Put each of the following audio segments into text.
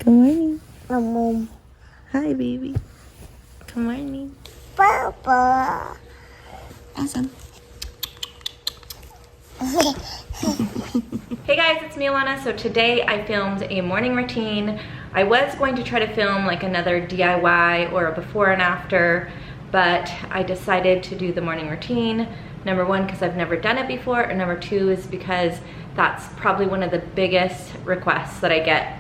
Good morning. Mom. Hi, baby. Good morning. Papa. Awesome. Hey guys, it's me, Alana. So today I filmed a morning routine. I was going to try to film like another DIY or a before and after, but I decided to do the morning routine. Number one, because I've never done it before, and number two is because that's probably one of the biggest requests that I get.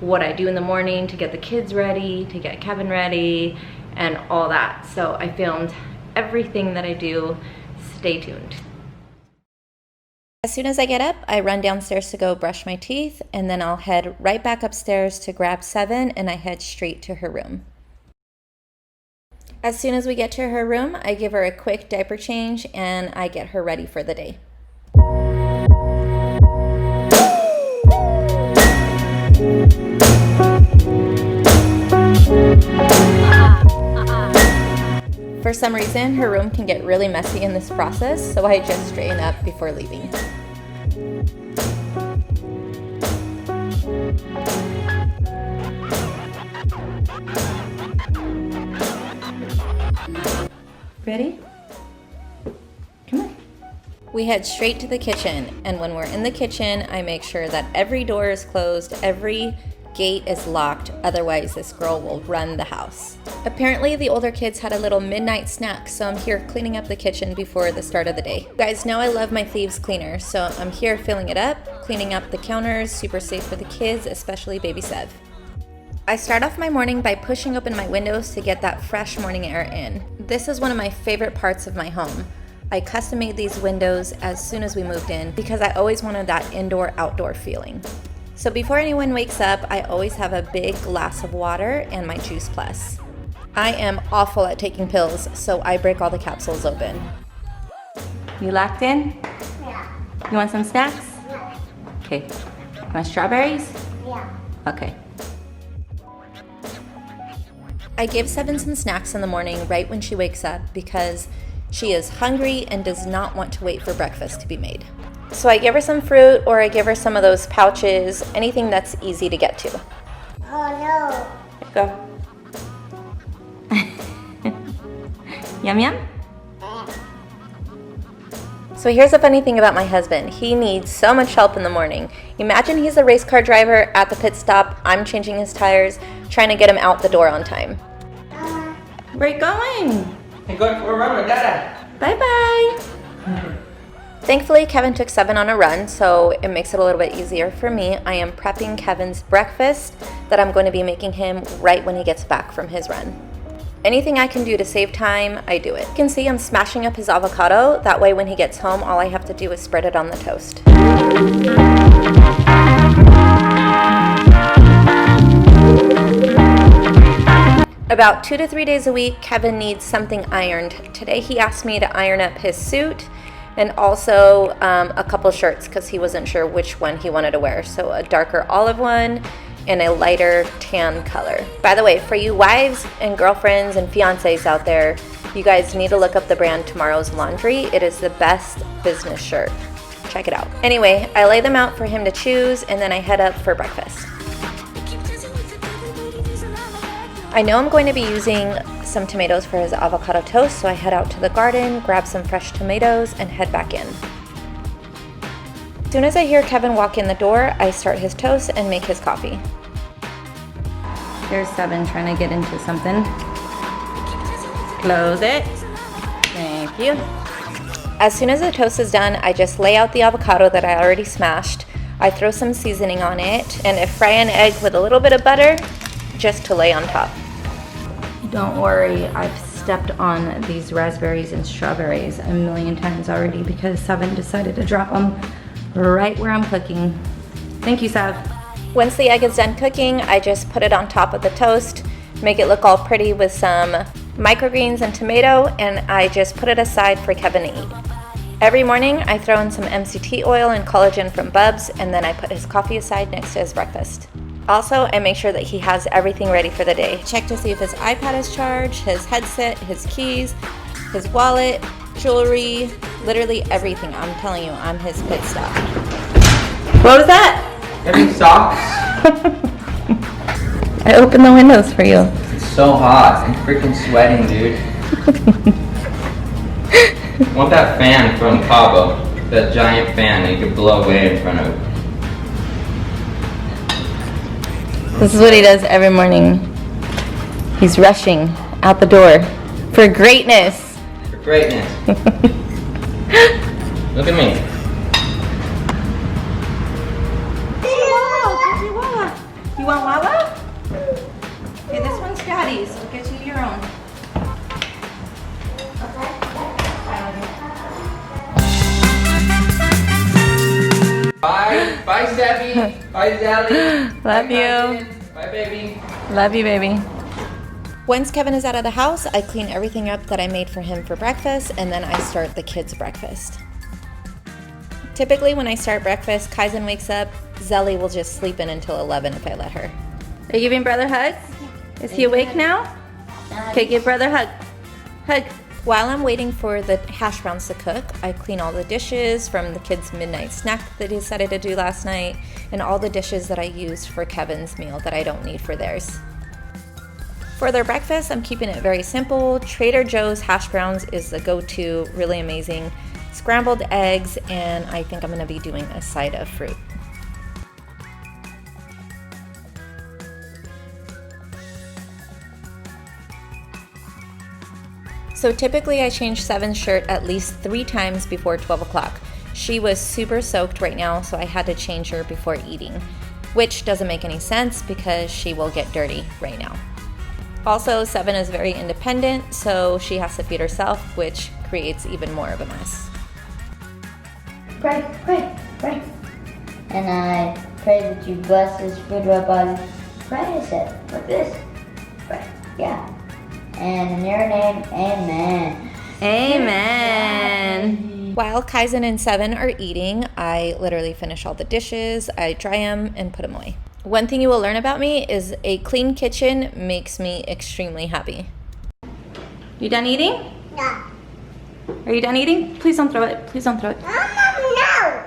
What I do in the morning to get the kids ready, to get Kevin ready, and all that. So I filmed everything that I do. Stay tuned. As soon as I get up, I run downstairs to go brush my teeth, and then I'll head right back upstairs to grab Seven, and I head straight to her room. As soon as we get to her room, I give her a quick diaper change, and I get her ready for the day. For some reason, her room can get really messy in this process, so I just straighten up before leaving. Ready? Come on. We head straight to the kitchen, and when we're in the kitchen, I make sure that every door is closed, every gate is locked, otherwise this girl will run the house. Apparently the older kids had a little midnight snack, so I'm here cleaning up the kitchen before the start of the day. You guys know I love my thieves cleaner, so I'm here filling it up, cleaning up the counters, super safe for the kids, especially baby Sev. I start off my morning by pushing open my windows to get that fresh morning air in. This is one of my favorite parts of my home. I custom made these windows as soon as we moved in because I always wanted that indoor-outdoor feeling. So before anyone wakes up, I always have a big glass of water and my Juice Plus. I am awful at taking pills, so I break all the capsules open. You locked in? Yeah. You want some snacks? Yeah. Okay. You want strawberries? Yeah. Okay. I give Seven some snacks in the morning right when she wakes up because she is hungry and does not want to wait for breakfast to be made. So I give her some fruit, or I give her some of those pouches, anything that's easy to get to. Oh Go. Yum yum? no. So here's the funny thing about my husband. He needs so much help in the morning. Imagine he's a race car driver at the pit stop. I'm changing his tires, trying to get him out the door on time. Where are you going? Hey, going for a run with Dada. Bye-bye. Thankfully, Kevin took Seven on a run, so it makes it a little bit easier for me. I am prepping Kevin's breakfast that I'm going to be making him right when he gets back from his run. Anything I can do to save time, I do it. You can see I'm smashing up his avocado. That way when he gets home, all I have to do is spread it on the toast. About 2 to 3 days a week, Kevin needs something ironed. Today he asked me to iron up his suit and also a couple shirts because he wasn't sure which one he wanted to wear. So a darker olive one and a lighter tan color. By the way, for you wives and girlfriends and fiancés out there, you guys need to look up the brand Tomorrow's Laundry. It is the best business shirt. Check it out. Anyway, I lay them out for him to choose and then I head up for breakfast. I know I'm going to be using some tomatoes for his avocado toast, so I head out to the garden, grab some fresh tomatoes, and head back in. As soon as I hear Kevin walk in the door, I start his toast and make his coffee. There's Seven trying to get into something. Close it. Thank you. As soon as the toast is done, I just lay out the avocado that I already smashed. I throw some seasoning on it, and I fry an egg with a little bit of butter just to lay on top. Don't worry, I've stepped on these raspberries and strawberries a million times already because Seven decided to drop them right where I'm cooking. Thank you, Sev. Once the egg is done cooking, I just put it on top of the toast, make it look all pretty with some microgreens and tomato, and I just put it aside for Kevin to eat. Every morning, I throw in some MCT oil and collagen from Bubs, and then I put his coffee aside next to his breakfast. Also, I make sure that he has everything ready for the day. Check to see if his iPad is charged, his headset, his keys, his wallet, jewelry, literally everything. I'm telling you, I'm his pit stop. What was that? Any socks? I opened the windows for you. It's so hot. I'm freaking sweating, dude. I want that fan from Cabo. That giant fan that you could blow away in front of. This is what he does every morning. He's rushing out the door for greatness. For greatness. Look at me. You want Wawa? Okay, this one's Daddy's. We'll get you your own. Bye. Bye, Steffi. Bye, Sally. Love you. Cousin. Bye, baby. Love you, baby. Once Kevin is out of the house, I clean everything up that I made for him for breakfast, and then I start the kids' breakfast. Typically, when I start breakfast, Kaizen wakes up. Zelly will just sleep in until 11 if I let her. Are you giving brother hugs? Is he awake now? Okay, give brother a hug. Hug. While I'm waiting for the hash browns to cook, I clean all the dishes from the kids' midnight snack that he decided to do last night, and all the dishes that I used for Kevin's meal that I don't need for theirs. For their breakfast, I'm keeping it very simple. Trader Joe's hash browns is the go-to, really amazing. Scrambled eggs, and I think I'm gonna be doing a side of fruit. So typically I change Seven's shirt at least 3 times before 12 o'clock. She was super soaked right now, so I had to change her before eating, which doesn't make any sense because she will get dirty right now. Also, Seven is very independent, so she has to feed herself, which creates even more of a mess. Pray, pray, pray. And I pray that you bless this food, Rabbi. Pray, I said, like this. Pray, yeah. And in your name, amen. Amen. While Kaizen and Seven are eating, I literally finish all the dishes, I dry them, and put them away. One thing you will learn about me is a clean kitchen makes me extremely happy. You done eating? No. Are you done eating? Please don't throw it. Please don't throw it. No.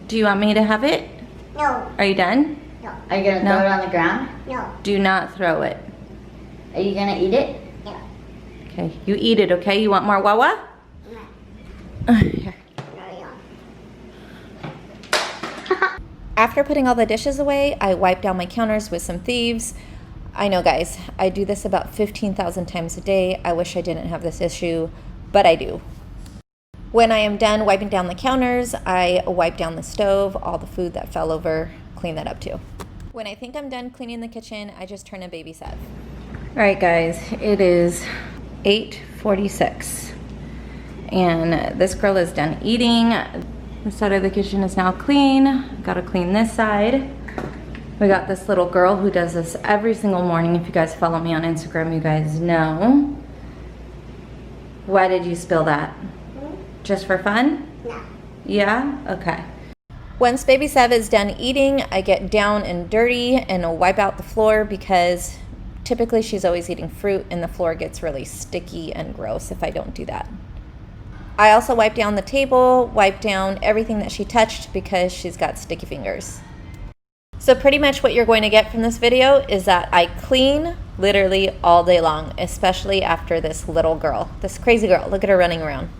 Do you want me to have it? No. Are you done? No. Are you going to throw it on the ground? No. Do not throw it. Are you going to eat it? No. Okay, you eat it, okay? You want more Wawa? No. Here. After putting all the dishes away, I wipe down my counters with some thieves. I know, guys, I do this about 15,000 times a day. I wish I didn't have this issue, but I do. When I am done wiping down the counters, I wipe down the stove, all the food that fell over, clean that up too. When I think I'm done cleaning the kitchen, I just turn a baby Sev. All right, guys, it is 8:46, and this girl is done eating. The side of the kitchen is now clean. Gotta clean this side. We got this little girl who does this every single morning. If you guys follow me on Instagram, you guys know. Why did you spill that? Just for fun? No. Yeah? Okay. Once baby Sev is done eating, I get down and dirty and wipe out the floor because typically she's always eating fruit and the floor gets really sticky and gross if I don't do that. I also wipe down the table, wipe down everything that she touched because she's got sticky fingers. So pretty much what you're going to get from this video is that I clean literally all day long, especially after this little girl, this crazy girl. Look at her running around.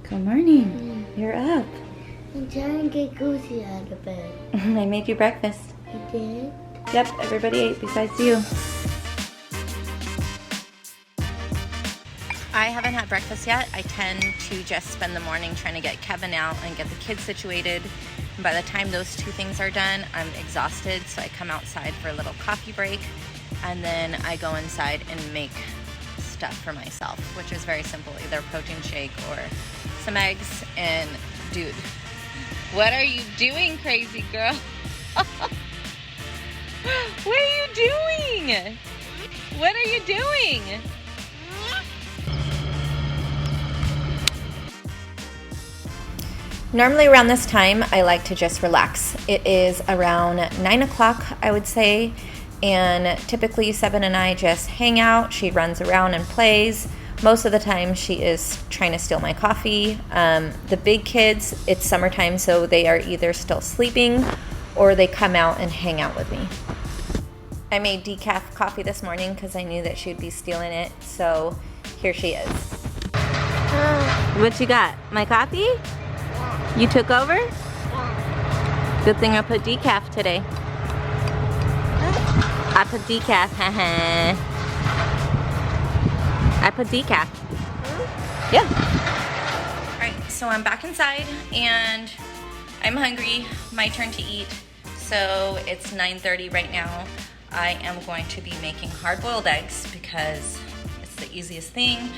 Good morning. You're up. I'm trying to get Goosey out of bed. I made you breakfast. You did? Yep, everybody ate besides you. I haven't had breakfast yet. I tend to just spend the morning trying to get Kevin out and get the kids situated. And by the time those two things are done, I'm exhausted. So I come outside for a little coffee break and then I go inside and make stuff for myself, which is very simple, either a protein shake or some eggs. And dude, what are you doing, crazy girl? What are you doing? What are you doing? Normally around this time, I like to just relax. It is around 9 o'clock, I would say, and typically Seven and I just hang out. She runs around and plays. Most of the time she is trying to steal my coffee. The big kids, it's summertime, so they are either still sleeping or they come out and hang out with me. I made decaf coffee this morning because I knew that she'd be stealing it, so here she is. What you got? My coffee? You took over? Good thing I put decaf today. I put decaf, haha. I put decaf. Yeah. Alright, so I'm back inside and I'm hungry. My turn to eat. So it's 9:30 right now. I am going to be making hard-boiled eggs because it's the easiest thing,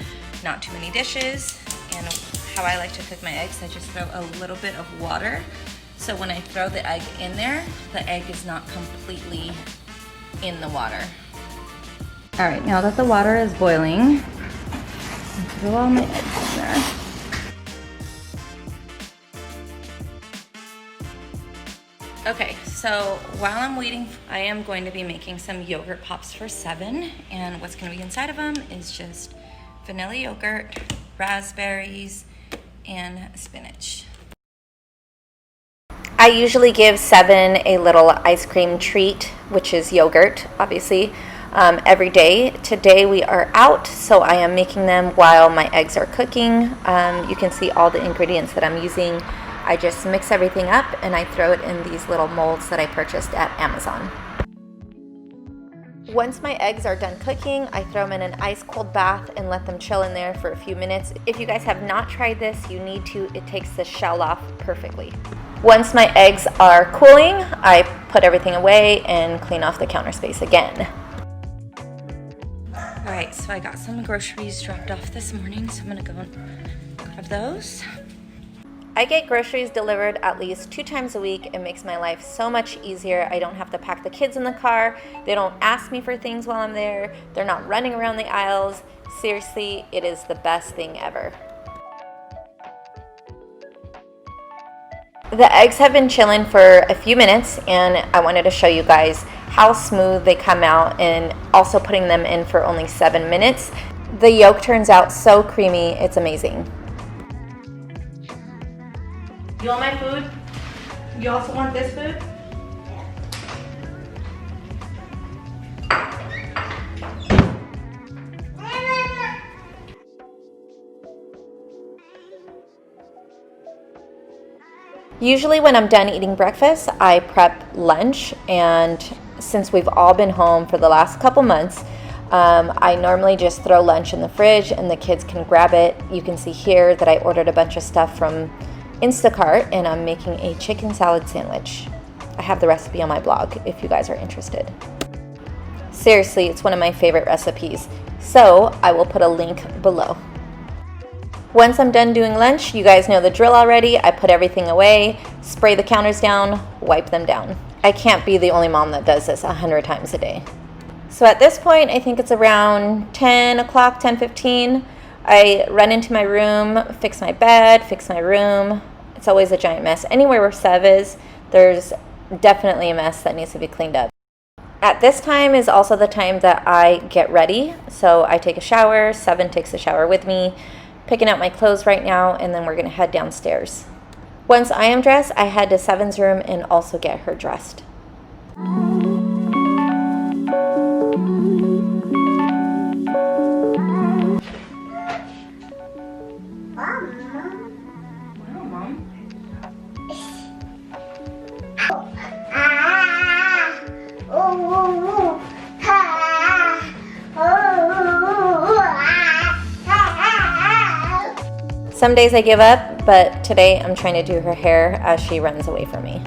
not too many dishes, and how I like to cook my eggs, I just throw a little bit of water. So when I throw the egg in there, the egg is not completely in the water. All right, now that the water is boiling, I'll throw all my eggs in there. Okay, so while I'm waiting, I am going to be making some yogurt pops for Seven, and what's going to be inside of them is just vanilla yogurt, raspberries, and spinach. I usually give Seven a little ice cream treat, which is yogurt, obviously, every day. Today we are out, so I am making them while my eggs are cooking. You can see all the ingredients that I'm using. I just mix everything up and I throw it in these little molds that I purchased at Amazon. Once my eggs are done cooking, I throw them in an ice cold bath and let them chill in there for a few minutes. If you guys have not tried this, you need to. It takes the shell off perfectly. Once my eggs are cooling, I put everything away and clean off the counter space again. All right, so I got some groceries dropped off this morning, so I'm gonna go and grab those. I get groceries delivered at least 2 times a week. It makes my life so much easier. I don't have to pack the kids in the car. They don't ask me for things while I'm there. They're not running around the aisles. Seriously, it is the best thing ever. The eggs have been chilling for a few minutes, and I wanted to show you guys how smooth they come out, and also putting them in for only 7 minutes. The yolk turns out so creamy, it's amazing. You want my food? You also want this food? Usually when I'm done eating breakfast, I prep lunch, and since we've all been home for the last couple months, I normally just throw lunch in the fridge and the kids can grab it. You can see here that I ordered a bunch of stuff from Instacart, and I'm making a chicken salad sandwich. I have the recipe on my blog if you guys are interested. Seriously, it's one of my favorite recipes, so I will put a link below. Once I'm done doing lunch, you guys know the drill already. I put everything away, spray the counters down, wipe them down. I can't be the only mom that does this 100 times a day. So at this point, I think it's around 10 o'clock, 10:15. I run into my room, fix my bed, fix my room. It's always a giant mess. Anywhere where Sev is, there's definitely a mess that needs to be cleaned up. At this time is also the time that I get ready. So I take a shower, Seven takes a shower with me, picking out my clothes right now, and then we're gonna head downstairs. Once I am dressed, I head to Seven's room and also get her dressed. Some days I give up, but today I'm trying to do her hair as she runs away from me.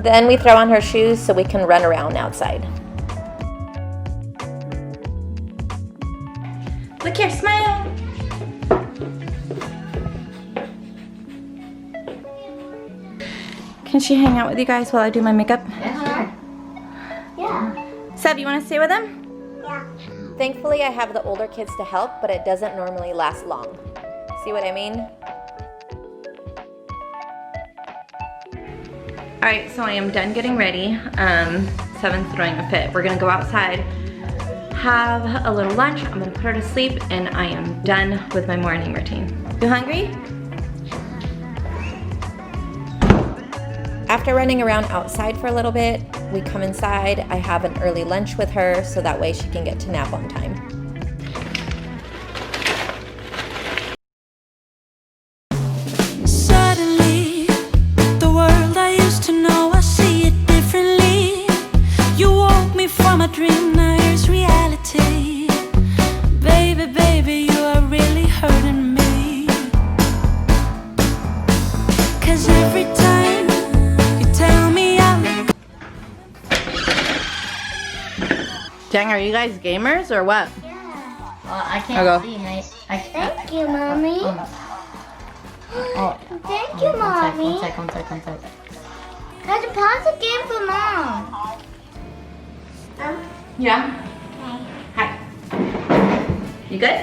Then we throw on her shoes so we can run around outside. Look here, smile. Can she hang out with you guys while I do my makeup? Yeah. Sev, you want to stay with them? Yeah. Thankfully, I have the older kids to help, but it doesn't normally last long. See what I mean? Alright, so I am done getting ready. Seven's throwing a fit. We're gonna go outside, have a little lunch. I'm gonna put her to sleep, and I am done with my morning routine. You hungry? After running around outside for a little bit, we come inside. I have an early lunch with her so that way she can get to nap on time. Suddenly, the world I used to know, I see it differently. You woke me from a dream, now here's reality. Baby, baby, you are really hurting me. 'Cause every time you tell me I'm... Dang, are you guys gamers or what? Yeah. Well, I can't I'll go. see. Thank you, Mommy. Oh. Thank you, Mommy. One sec. Guys, pause the game for Mom. Yeah. Hi. You good?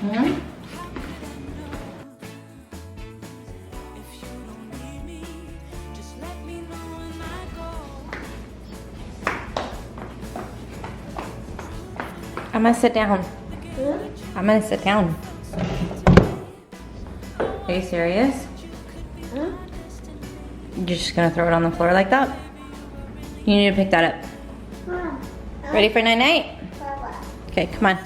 Mm-hmm. I'm gonna sit down. I'm gonna sit down. Are you serious? You're just gonna throw it on the floor like that? You need to pick that up. Ready for night-night? Okay, come on.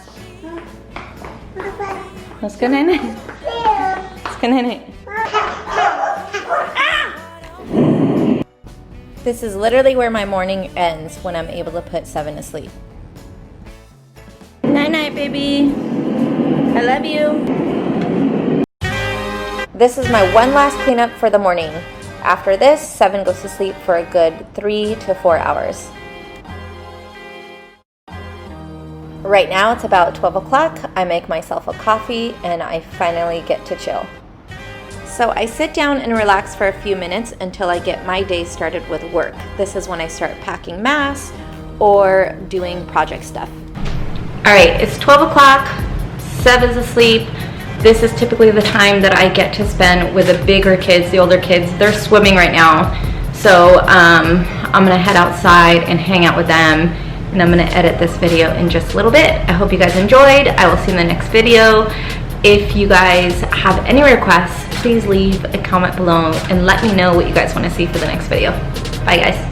Let's go night-night. Let's go night-night. This is literally where my morning ends when I'm able to put Seven to sleep. Night-night, baby. I love you. This is my one last cleanup for the morning. After this, Seven goes to sleep for a good 3 to 4 hours. Right now it's about 12 o'clock. I make myself a coffee and I finally get to chill. So I sit down and relax for a few minutes until I get my day started with work. This is when I start packing masks or doing project stuff. All right, it's 12 o'clock, Seven's asleep. This is typically the time that I get to spend with the bigger kids, the older kids. They're swimming right now. So I'm gonna head outside and hang out with them, and I'm gonna edit this video in just a little bit. I hope you guys enjoyed. I will see you in the next video. If you guys have any requests, please leave a comment below and let me know what you guys wanna see for the next video. Bye guys.